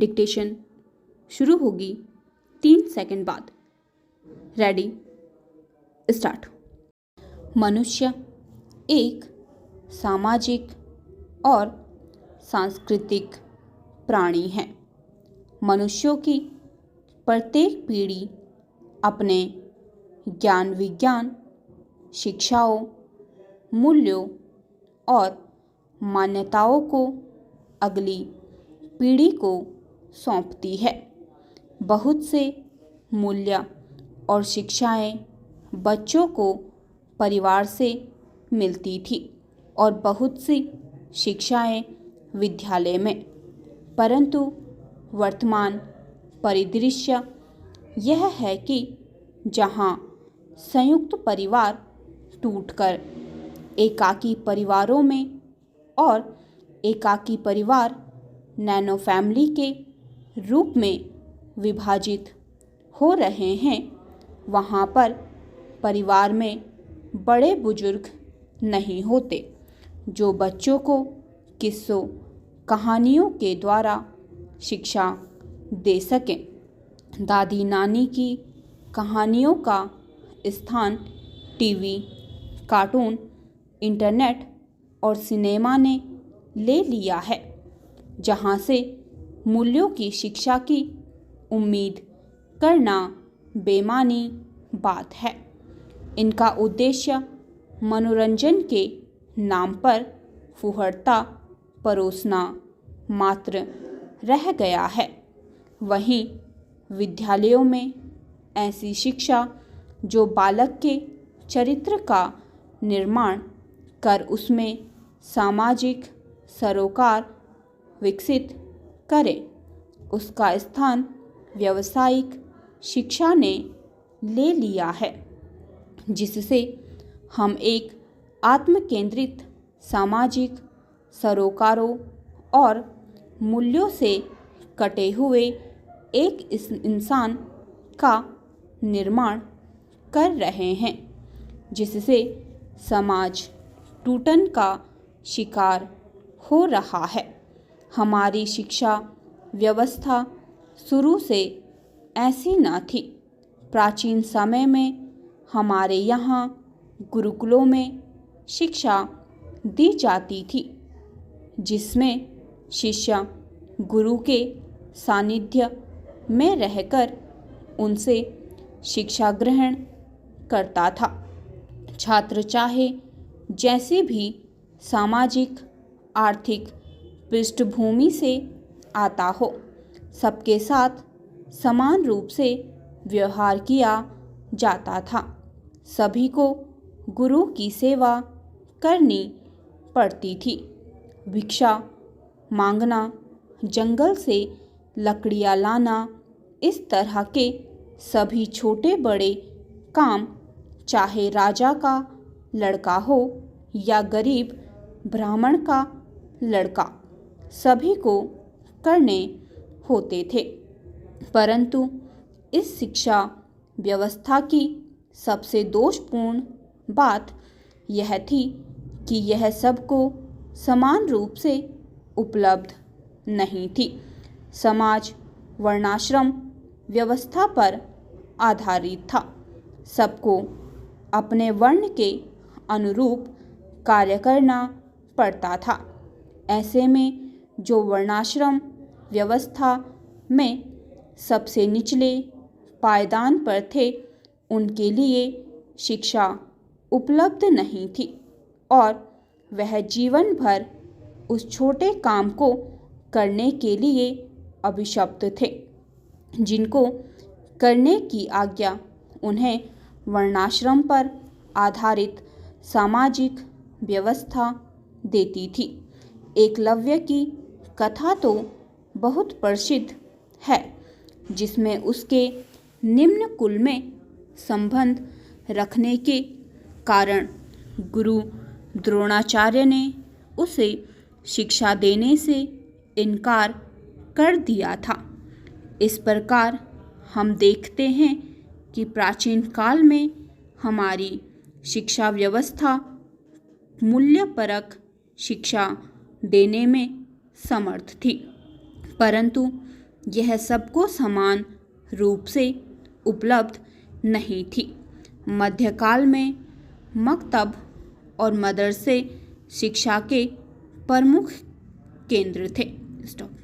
Dictation शुरू होगी 3 second बाद। Ready, start. मनुष्य एक सामाजिक और सांस्कृतिक प्राणी है। मनुष्यों की प्रत्येक पीढ़ी अपने ज्ञान विज्ञान, शिक्षाओं, मूल्यों और मान्यताओं को अगली पीढ़ी को सौंपती है। बहुत से मूल्य और शिक्षाएं बच्चों को परिवार से मिलती थी और बहुत सी शिक्षाएं विद्यालय में, परंतु वर्तमान परिदृश्य यह है कि जहां संयुक्त परिवार टूटकर एकाकी परिवारों में और एकाकी परिवार नैनो फैमिली के रूप में विभाजित हो रहे हैं, वहां पर परिवार में बड़े बुजुर्ग नहीं होते जो बच्चों को किस्सों कहानियों के द्वारा शिक्षा दे सकें। दादी नानी की कहानियों का स्थान टीवी, कार्टून, इंटरनेट और सिनेमा ने ले लिया है, जहां से मूल्यों की शिक्षा की उम्मीद करना बेमानी बात है। इनका उद्देश्य मनोरंजन के नाम पर फुहड़ता परोसना मात्र रह गया है। वहीं विद्यालयों में ऐसी शिक्षा जो बालक के चरित्र का निर्माण कर उसमें सामाजिक सरोकार विकसित करे, उसका स्थान व्यावसायिक शिक्षा ने ले लिया है, जिससे हम एक आत्मकेंद्रित सामाजिक सरोकारों और मूल्यों से कटे हुए एक इंसान का निर्माण कर रहे हैं, जिससे समाज टूटन का शिकार हो रहा है। हमारी शिक्षा व्यवस्था शुरू से ऐसी न थी। प्राचीन समय में हमारे यहाँ गुरुकुलों में शिक्षा दी जाती थी, जिसमें शिष्य गुरु के सानिध्य में रहकर उनसे शिक्षा ग्रहण करता था। छात्र चाहे जैसे भी सामाजिक आर्थिक पृष्ठभूमि से आता हो, सबके साथ समान रूप से व्यवहार किया जाता था। सभी को गुरु की सेवा करनी पड़ती थी। भिक्षा मांगना, जंगल से लकड़ियाँ लाना, इस तरह के सभी छोटे बड़े काम चाहे राजा का लड़का हो या गरीब ब्राह्मण का लड़का, सभी को करने होते थे। परंतु इस शिक्षा व्यवस्था की सबसे दोषपूर्ण बात यह थी कि यह सबको समान रूप से उपलब्ध नहीं थी। समाज वर्णाश्रम व्यवस्था पर आधारित था। सबको अपने वर्ण के अनुरूप कार्य करना पड़ता था। ऐसे में जो वर्णाश्रम व्यवस्था में सबसे निचले पायदान पर थे, उनके लिए शिक्षा उपलब्ध नहीं थी और वह जीवन भर उस छोटे काम को करने के लिए अभिशप्त थे, जिनको करने की आज्ञा उन्हें वर्णाश्रम पर आधारित सामाजिक व्यवस्था देती थी। एकलव्य की कथा तो बहुत प्रसिद्ध है, जिसमें उसके निम्न कुल में संबंध रखने के कारण गुरु द्रोणाचार्य ने उसे शिक्षा देने से इनकार कर दिया था। इस प्रकार हम देखते हैं कि प्राचीन काल में हमारी शिक्षा व्यवस्था मूल्यपरक शिक्षा देने में समर्थ थी, परंतु यह सबको समान रूप से उपलब्ध नहीं थी। मध्यकाल में मकतब और मदरसे शिक्षा के प्रमुख केंद्र थे। स्टॉप।